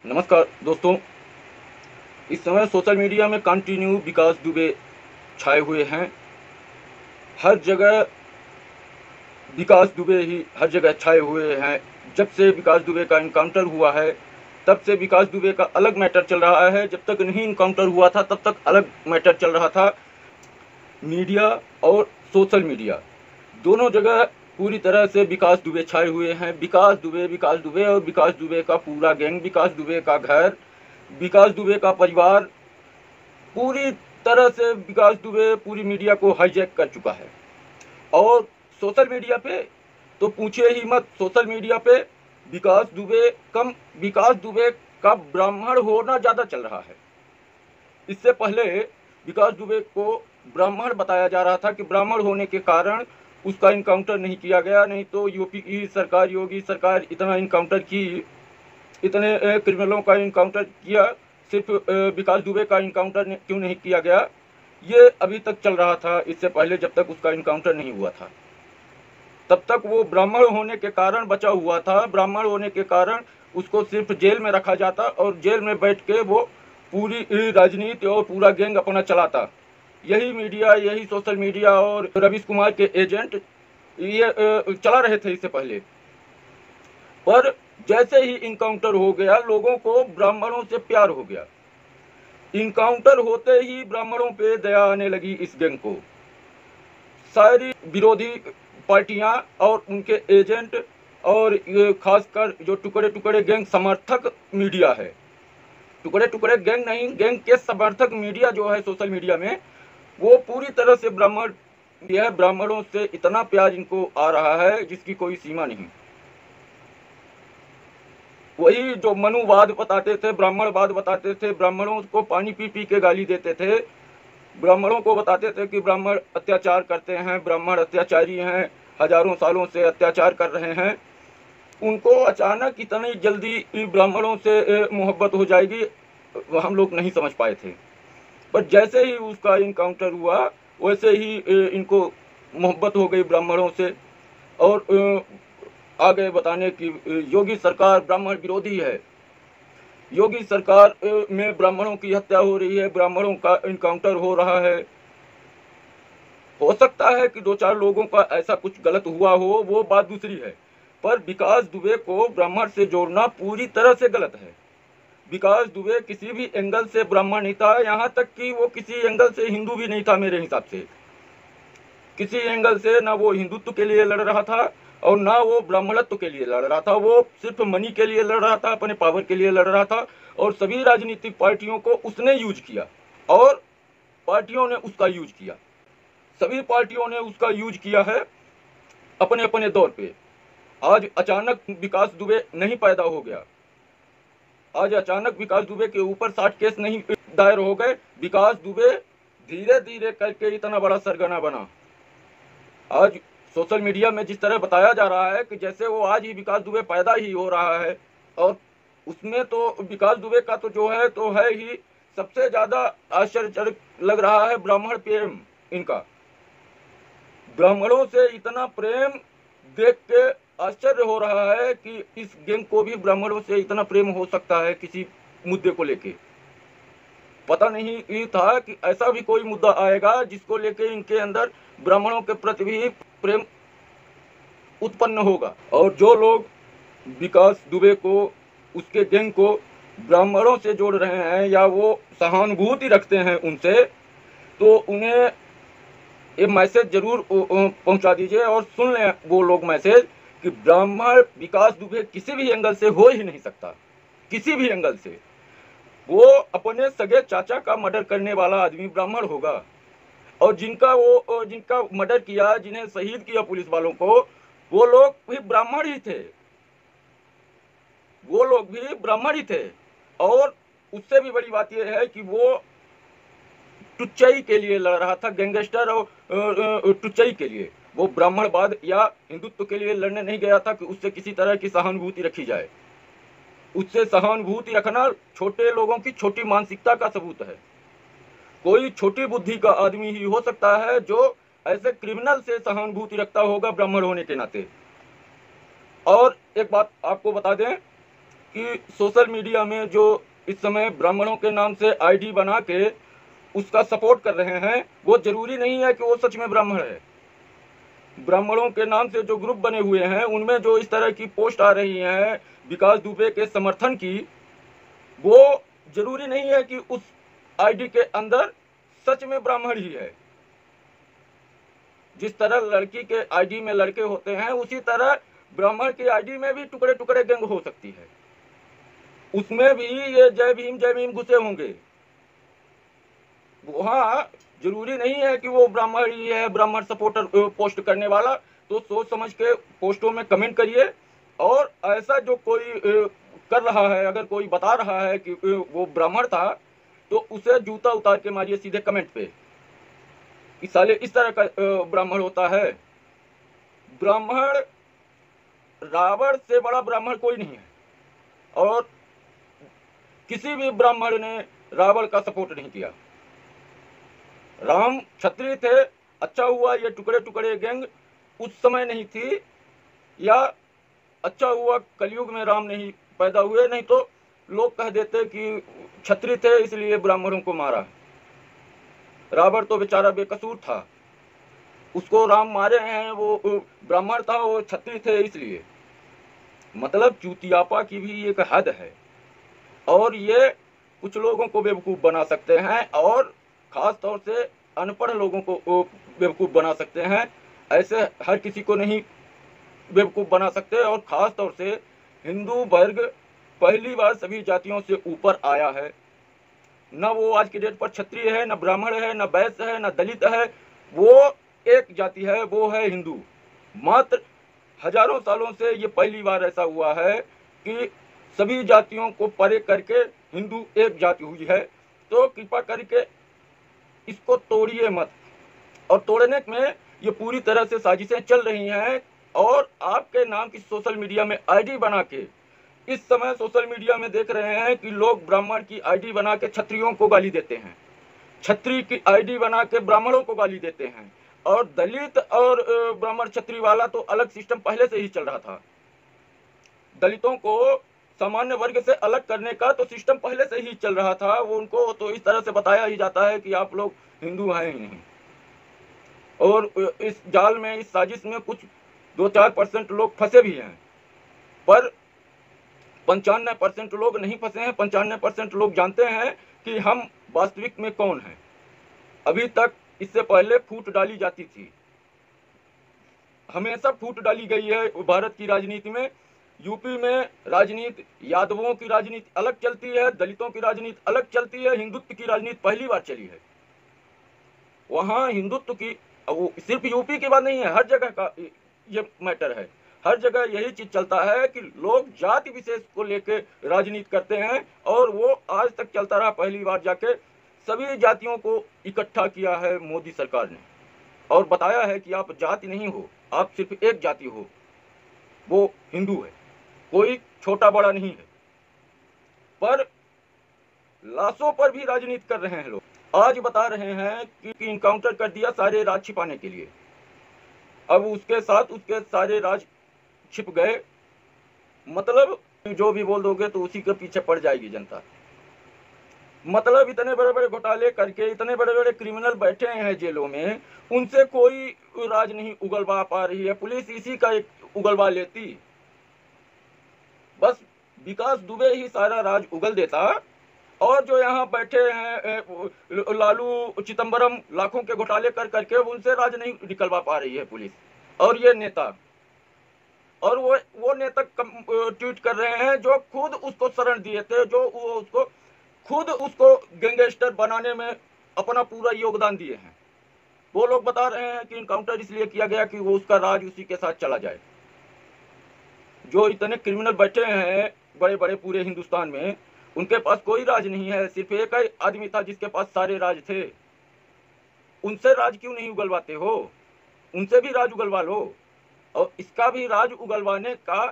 नमस्कार दोस्तों। इस समय सोशल मीडिया में कंटिन्यू विकास दुबे छाए हुए हैं। हर जगह विकास दुबे ही हर जगह छाए हुए हैं। जब से विकास दुबे का इनकाउंटर हुआ है तब से विकास दुबे का अलग मैटर चल रहा है। जब तक नहीं इनकाउंटर हुआ था तब तक अलग मैटर चल रहा था। मीडिया और सोशल मीडिया दोनों जगह पूरी तरह से विकास दुबे छाए हुए हैं। विकास दुबे और विकास दुबे का पूरा गैंग, विकास दुबे का घर, विकास दुबे का परिवार पूरी तरह से विकास दुबे पूरी मीडिया को हाईजैक कर चुका है। और सोशल मीडिया पे तो पूछिए ही मत। सोशल मीडिया पे विकास दुबे का ब्राह्मण होना ज़्यादा चल रहा है। इससे पहले विकास दुबे को ब्राह्मण बताया जा रहा था कि ब्राह्मण होने के कारण उसका इनकाउंटर नहीं किया गया। नहीं तो यूपी की सरकार, योगी सरकार इतना इनकाउंटर की, इतने क्रिमिनलों का इनकाउंटर किया, सिर्फ विकास दुबे का इनकाउंटर क्यों नहीं किया गया, ये अभी तक चल रहा था। इससे पहले जब तक उसका इनकाउंटर नहीं हुआ था तब तक वो ब्राह्मण होने के कारण बचा हुआ था। ब्राह्मण होने के कारण उसको सिर्फ जेल में रखा जाता और जेल में बैठ के वो पूरी राजनीति और पूरा गैंग अपना चलाता। यही मीडिया, यही सोशल मीडिया और रवीश कुमार के एजेंट ये चला रहे थे इससे पहले। पर जैसे ही इनकाउंटर हो गया लोगों को ब्राह्मणों से प्यार हो गया। इनकाउंटर होते ही ब्राह्मणों पे दया आने लगी इस गैंग को। सारी विरोधी पार्टियां और उनके एजेंट और खासकर जो टुकड़े टुकड़े गैंग समर्थक मीडिया है, टुकड़े टुकड़े गैंग नहीं, गैंग के समर्थक मीडिया जो है सोशल मीडिया में, वो पूरी तरह से ब्राह्मणों से इतना प्यार इनको आ रहा है जिसकी कोई सीमा नहीं। वही जो मनुवाद बताते थे, ब्राह्मणवाद बताते थे, ब्राह्मणों को पानी पी पी के गाली देते थे, ब्राह्मणों को बताते थे कि ब्राह्मण अत्याचार करते हैं, ब्राह्मण अत्याचारी हैं, हजारों सालों से अत्याचार कर रहे हैं, उनको अचानक इतनी जल्दी ब्राह्मणों से मोहब्बत हो जाएगी हम लोग नहीं समझ पाए थे। पर जैसे ही उसका इनकाउंटर हुआ वैसे ही इनको मोहब्बत हो गई ब्राह्मणों से। और आगे बताने की, योगी सरकार ब्राह्मण विरोधी है। योगी सरकार में ब्राह्मणों की हत्या हो रही है, ब्राह्मणों का इनकाउंटर हो रहा है। हो सकता है कि दो चार लोगों का ऐसा कुछ गलत हुआ हो, वो बात दूसरी है। पर विकास दुबे को ब्राह्मण से जोड़ना पूरी तरह से गलत है। विकास दुबे किसी भी एंगल से ब्राह्मण नहीं था, यहाँ तक कि वो किसी एंगल से हिंदू भी नहीं था। मेरे हिसाब से किसी एंगल से ना वो हिंदुत्व के लिए लड़ रहा था और ना वो ब्राह्मणत्व के लिए लड़ रहा था। वो सिर्फ मनी के लिए लड़ रहा था, अपने पावर के लिए लड़ रहा था। और सभी राजनीतिक पार्टियों को उसने यूज किया और पार्टियों ने उसका यूज किया। सभी पार्टियों ने उसका यूज किया है अपने अपने दौर पे। आज अचानक विकास दुबे नहीं पैदा हो गया, आज अचानक विकास दुबे के ऊपर 60 केस नहीं दायर हो गए। विकास दुबे धीरे धीरे करके इतना बड़ा सरगना बना। आज सोशल मीडिया में जिस तरह बताया जा रहा है कि जैसे वो आज ही विकास दुबे पैदा ही हो रहा है, और उसमें तो विकास दुबे का तो है ही। सबसे ज्यादा आश्चर्यजनक लग रहा है ब्राह्मण प्रेम इनका। ब्राह्मणों से इतना प्रेम देख के आश्चर्य हो रहा है कि इस गैंग को भी ब्राह्मणों से इतना प्रेम हो सकता है किसी मुद्दे को लेके। पता नहीं था कि ऐसा भी कोई मुद्दा आएगा जिसको लेके इनके अंदर ब्राह्मणों के प्रति भी प्रेम उत्पन्न होगा। और जो लोग विकास दुबे को, उसके गैंग को ब्राह्मणों से जोड़ रहे हैं या वो सहानुभूति रखते हैं उनसे, तो उन्हें ये मैसेज जरूर पहुंचा दीजिए और सुन लें वो लोग मैसेज कि ब्राह्मण विकास दुबे किसी भी एंगल से हो ही नहीं सकता। किसी भी एंगल से वो अपने सगे चाचा का मर्डर करने वाला आदमी ब्राह्मण होगा। और जिनका मर्डर किया, जिन्हें शहीद किया पुलिस वालों को, वो लोग भी ब्राह्मण ही थे। वो लोग भी ब्राह्मण ही थे। और उससे भी बड़ी बात यह है कि वो टुच्चाई के लिए लड़ रहा था, गैंगस्टर और टुच्चाई के लिए। वो ब्राह्मणवाद या हिंदुत्व के लिए लड़ने नहीं गया था कि उससे किसी तरह की सहानुभूति रखी जाए। उससे सहानुभूति रखना छोटे लोगों की छोटी मानसिकता का सबूत है। कोई छोटी बुद्धि का आदमी ही हो सकता है जो ऐसे क्रिमिनल से सहानुभूति रखता होगा ब्राह्मण होने के नाते। और एक बात आपको बता दें कि सोशल मीडिया में जो इस समय ब्राह्मणों के नाम से आईडी बना के उसका सपोर्ट कर रहे हैं, वो जरूरी नहीं है कि वो सच में ब्राह्मण है। ब्राह्मणों के नाम से जो ग्रुप बने हुए हैं उनमें जो इस तरह की पोस्ट आ रही हैं विकास दुबे के समर्थन की, वो जरूरी नहीं है कि उस आईडी के अंदर सच में ब्राह्मण ही है। जिस तरह लड़की के आईडी में लड़के होते हैं, उसी तरह ब्राह्मण की आईडी में भी टुकड़े टुकड़े गैंग हो सकती है। उसमें भी ये जय भीम घुसे होंगे। वहाँ जरूरी नहीं है कि वो ब्राह्मण ही है, ब्राह्मण सपोर्टर पोस्ट करने वाला। तो सोच समझ के पोस्टों में कमेंट करिए। और ऐसा जो कोई कर रहा है, अगर कोई बता रहा है कि वो ब्राह्मण था, तो उसे जूता उतार के मारिए सीधे कमेंट पे कि साले इस तरह का ब्राह्मण होता है। ब्राह्मण, रावण से बड़ा ब्राह्मण कोई नहीं है, और किसी भी ब्राह्मण ने रावण का सपोर्ट नहीं किया। राम क्षत्रिय थे, अच्छा हुआ ये टुकड़े टुकड़े गैंग उस समय नहीं थी, या अच्छा हुआ कलयुग में राम नहीं पैदा हुए, नहीं तो लोग कह देते कि क्षत्रिय थे इसलिए ब्राह्मणों को मारा। रावण तो बेचारा बेकसूर था, उसको राम मारे हैं, वो ब्राह्मण था, वो क्षत्रिय थे इसलिए। मतलब चूतियापा की भी एक हद है, और ये कुछ लोगों को बेवकूफ़ बना सकते हैं, और ख़ास तौर से अनपढ़ लोगों को बेवकूफ़ बना सकते हैं। ऐसे हर किसी को नहीं बेवकूफ़ बना सकते। और ख़ास तौर से हिंदू वर्ग पहली बार सभी जातियों से ऊपर आया है। न वो आज की डेट पर क्षत्रिय है, न ब्राह्मण है, न वैश्य है, न दलित है। वो एक जाति है, वो है हिंदू। मात्र हजारों सालों से ये पहली बार ऐसा हुआ है कि सभी जातियों को परे करके हिंदू एक जाति हुई है। तो कृपा करके इसको तोड़िए मत। और तोड़ने में ये पूरी तरह से साजिशें चल रही हैं, और आपके नाम की सोशल मीडिया में आईडी बना के इस समय सोशल मीडिया में देख रहे हैं कि लोग ब्राह्मण की आईडी बना के क्षत्रियों को गाली देते हैं, क्षत्रिय की आईडी बना के ब्राह्मणों को गाली देते हैं। और दलित और ब्राह्मण क्षत्रिय वाला तो अलग सिस्टम पहले से ही चल रहा था। दलितों को सामान्य वर्ग से अलग करने का तो सिस्टम पहले से ही चल रहा था। वो उनको तो इस तरह से बताया ही जाता है कि आप लोग हिंदू हैं ही नहीं। और इस जाल में, इस साजिश में कुछ 2-4% लोग फंसे भी हैं, पर 95% लोग नहीं फंसे हैं। 95% लोग जानते हैं कि हम वास्तविक में कौन हैं। अभी तक इससे पहले फूट डाली जाती थी, हमेशा फूट डाली गई है भारत की राजनीति में। यूपी में राजनीति, यादवों की राजनीति अलग चलती है, दलितों की राजनीति अलग चलती है, हिंदुत्व की राजनीति पहली बार चली है। वहाँ हिंदुत्व की, सिर्फ यूपी की बात नहीं है, हर जगह का ये मैटर है। हर जगह यही चीज चलता है कि लोग जाति विशेष को लेकर राजनीति करते हैं, और वो आज तक चलता रहा। पहली बार जाके सभी जातियों को इकट्ठा किया है मोदी सरकार ने, और बताया है कि आप जाति नहीं हो, आप सिर्फ एक जाति हो, वो हिंदू है, कोई छोटा बड़ा नहीं है। पर लाशों पर भी राजनीति कर रहे हैं लोग। आज बता रहे हैं कि इनकाउंटर कर दिया सारे राज छिपाने के लिए। अब उसके साथ उसके सारे राज छिप गए। मतलब जो भी बोल दोगे तो उसी के पीछे पड़ जाएगी जनता। मतलब इतने बड़े बड़े घोटाले करके इतने बड़े बड़े क्रिमिनल बैठे हैं जेलों में, उनसे कोई राज नहीं उगलवा पा रही है। पुलिस इसी का एक उगलवा लेती, बस विकास दुबे ही सारा राज उगल देता। और जो यहाँ बैठे हैं लालू चिदम्बरम, लाखों के घोटाले कर करके उनसे राज नहीं निकलवा पा रही है पुलिस। और ये नेता, और वो नेता ट्वीट कर रहे हैं जो खुद उसको शरण दिए थे, जो वो उसको खुद उसको गैंगस्टर बनाने में अपना पूरा योगदान दिए हैं। वो लोग बता रहे हैं कि इनकाउंटर इसलिए किया गया कि वो उसका राज उसी के साथ चला जाए। जो इतने क्रिमिनल बैठे हैं बड़े बड़े पूरे हिंदुस्तान में, उनके पास कोई राज नहीं है। सिर्फ एक ही आदमी था जिसके पास सारे राज थे। उनसे राज क्यों नहीं उगलवाते हो? उनसे भी राज उगलवा लो। और इसका भी राज उगलवाने का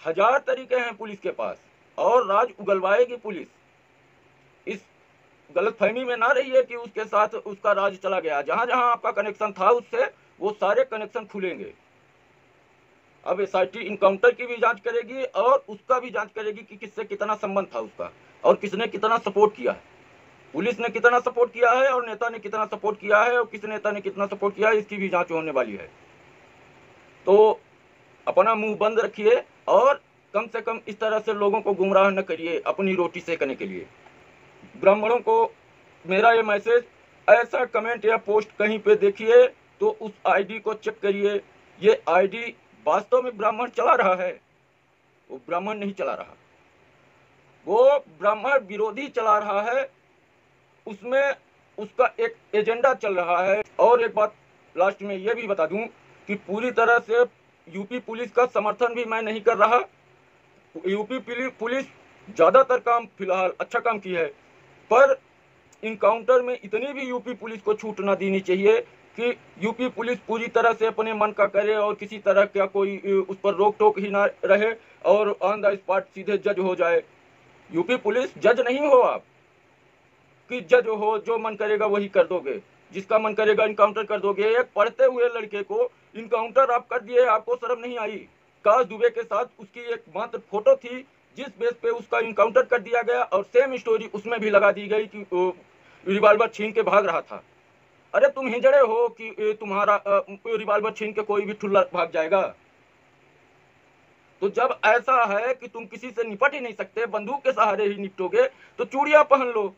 1000 तरीके हैं पुलिस के पास, और राज उगलवाएगी पुलिस। इस गलतफहमी में ना रहिए कि उसके साथ उसका राज चला गया। जहां जहां आपका कनेक्शन था उससे, वो सारे कनेक्शन खुलेंगे। अब एसआईटी इनकाउंटर की भी जांच करेगी और उसका भी जांच करेगी कि किससे कितना संबंध था उसका और किसने कितना सपोर्ट किया है। पुलिस ने कितना सपोर्ट किया है और नेता ने कितना सपोर्ट किया है और किस नेता ने कितना सपोर्ट किया है, इसकी भी जांच होने वाली है। तो अपना मुंह बंद रखिए और कम से कम इस तरह से लोगों को गुमराह न करिए अपनी रोटी सेकने के लिए। ब्राह्मणों को मेरा ये मैसेज, ऐसा कमेंट या पोस्ट कहीं पे देखिए तो उस आईडी को चेक करिए। ये आईडी वास्तव में ब्राह्मण चला रहा है, वो ब्राह्मण नहीं चला रहा, वो ब्राह्मण विरोधी चला रहा है। उसमें उसका एक एजेंडा चल रहा है। और एक बात लास्ट में ये भी बता दूं कि पूरी तरह से यूपी पुलिस का समर्थन भी मैं नहीं कर रहा। यूपी पुलिस ज़्यादातर काम फिलहाल अच्छा काम की है, पर इनकाउंटर में इतनी भी यूपी पुलिस को छूट ना देनी चाहिए कि यूपी पुलिस पूरी तरह से अपने मन का करे और किसी तरह का कोई उस पर रोक टोक ही ना रहे और ऑन द स्पॉट सीधे जज हो जाए। यूपी पुलिस जज नहीं हो आप कि जज हो, जो मन करेगा वही कर दोगे, जिसका मन करेगा इनकाउंटर कर दोगे। एक पढ़ते हुए लड़के को इनकाउंटर आप कर दिए, आपको शर्म नहीं आई। काश दुबे के साथ उसकी एक मात्र फोटो थी जिस बेस पे उसका इनकाउंटर कर दिया गया और सेम स्टोरी उसमें भी लगा दी गई कि रिवॉल्वर छीन के भाग रहा था। अरे तुम हिजड़े हो कि तुम्हारा रिवॉल्वर छीन के कोई भी ठुल्ला भाग जाएगा। तो जब ऐसा है कि तुम किसी से निपट ही नहीं सकते, बंदूक के सहारे ही निपटोगे, तो चूड़ियां पहन लो,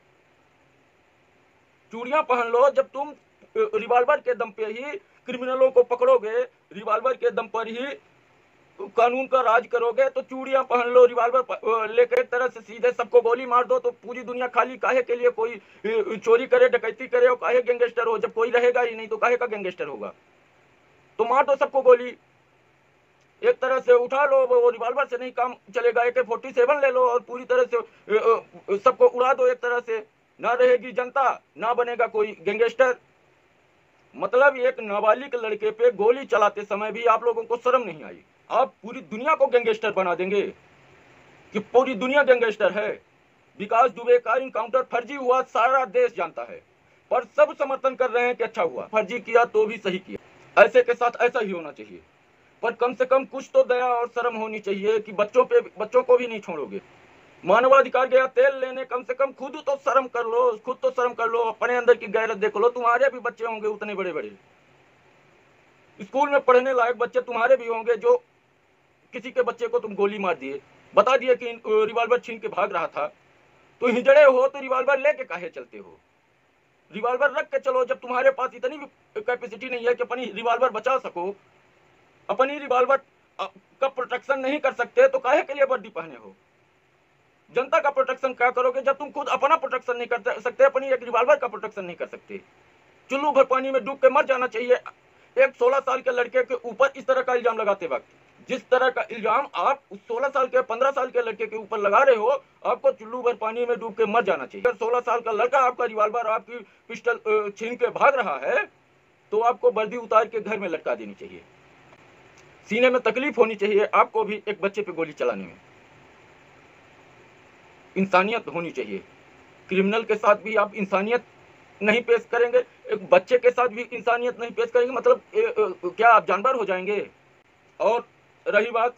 चूड़ियां पहन लो। जब तुम रिवॉल्वर के दम पे ही क्रिमिनलों को पकड़ोगे, रिवॉल्वर के दम पर ही कानून का राज करोगे, तो चूड़ियां पहन लो, रिवॉल्वर लेकर एक तरह से सीधे सबको गोली मार दो, तो पूरी दुनिया खाली काहे के लिए कोई चोरी करे, डकैती करे और काहे गैंगस्टर हो। जब कोई रहेगा ही नहीं तो काहे का गैंगस्टर होगा। तो मार दो सबको गोली, एक तरह से उठा लो, वो रिवॉल्वर से नहीं काम चलेगा, AK-47 ले लो और पूरी तरह से सबको उड़ा दो। एक तरह से ना रहेगी जनता, ना बनेगा कोई गैंगस्टर। मतलब एक नाबालिग लड़के पे गोली चलाते समय भी आप लोगों को शर्म नहीं आई। आप पूरी दुनिया को गैंगस्टर बना देंगे कि पूरी दुनिया गैंगस्टर है। विकास दुबे का इनकाउंटर फर्जी हुआ, सारा देश जानता है, पर सब समर्थन कर रहे हैं कि अच्छा हुआ। फर्जी किया तो भी सही किया, ऐसे के साथ ऐसा ही होना चाहिए। पर कम से कम कुछ तो दया और शर्म होनी चाहिए कि बच्चों को भी नहीं छोड़ोगे। मानवाधिकार गया तेल लेने, कम से कम खुद तो शर्म कर लो, खुद तो शर्म कर लो, अपने अंदर की गैरत देख लो। तुम्हारे भी बच्चे होंगे उतने बड़े बड़े, स्कूल में पढ़ने लायक बच्चे तुम्हारे भी होंगे, जो किसी के बच्चे को तुम गोली मार दिए, बता दिए कि रिवॉल्वर छीन के भाग रहा था। तो हिजड़े हो तो रिवॉल्वर लेके काहे चलते हो? रिवॉल्वर रख के चलो। जब तुम्हारे पास इतनी भी कैपेसिटी नहीं है कि अपनी रिवॉल्वर बचा सको, अपनी रिवॉल्वर का प्रोटेक्शन नहीं कर सकते, तो काहे के लिए वर्दी पहने हो? जनता का प्रोटेक्शन क्या करोगे जब तुम खुद अपना प्रोटेक्शन नहीं कर सकते, अपनी एक रिवॉल्वर का प्रोटेक्शन नहीं कर सकते? चुल्लू भर पानी में डूब के मर जाना चाहिए। एक 16 साल के लड़के के ऊपर इस तरह का इल्जाम लगाते वक्त, जिस तरह का इल्जाम आप उस 16 साल के 15 साल के लड़के के ऊपर लगा रहे हो, आपको चुल्लू भर पानी में डूब के मर जाना चाहिए। अगर 16 साल का लड़का आपका रिवॉल्वर, आपकी पिस्टल छीन के भाग रहा है, तो आपको वर्दी उतार के घर में लटका देनी चाहिए। सीने में तकलीफ होनी चाहिए आपको भी एक बच्चे पे गोली चलाने में। इंसानियत होनी चाहिए। क्रिमिनल के साथ भी आप इंसानियत नहीं पेश करेंगे, एक बच्चे के साथ भी इंसानियत नहीं पेश करेंगे, मतलब क्या आप जानवर हो जाएंगे? और रही बात,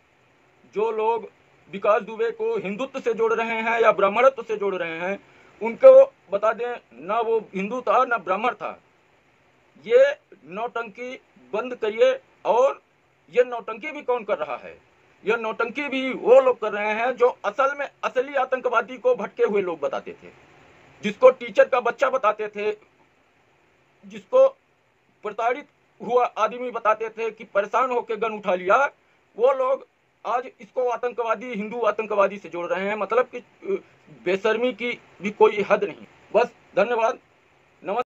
जो लोग विकास दुबे को हिंदुत्व से जोड़ रहे हैं या ब्राह्मणत्व से जोड़ रहे हैं, उनको बता दें, ना वो हिंदू था ना ब्राह्मण था। ये नौटंकी बंद करिए। और ये नौटंकी भी कौन कर रहा है? यह नौटंकी भी वो लोग कर रहे हैं जो असल में असली आतंकवादी को भटके हुए लोग बताते थे, जिसको टीचर का बच्चा बताते थे, जिसको प्रताड़ित हुआ आदमी बताते थे कि परेशान होकर गन उठा लिया, वो लोग आज इसको आतंकवादी, हिंदू आतंकवादी से जोड़ रहे हैं। मतलब कि बेशर्मी की भी कोई हद नहीं। बस, धन्यवाद, नमस्कार।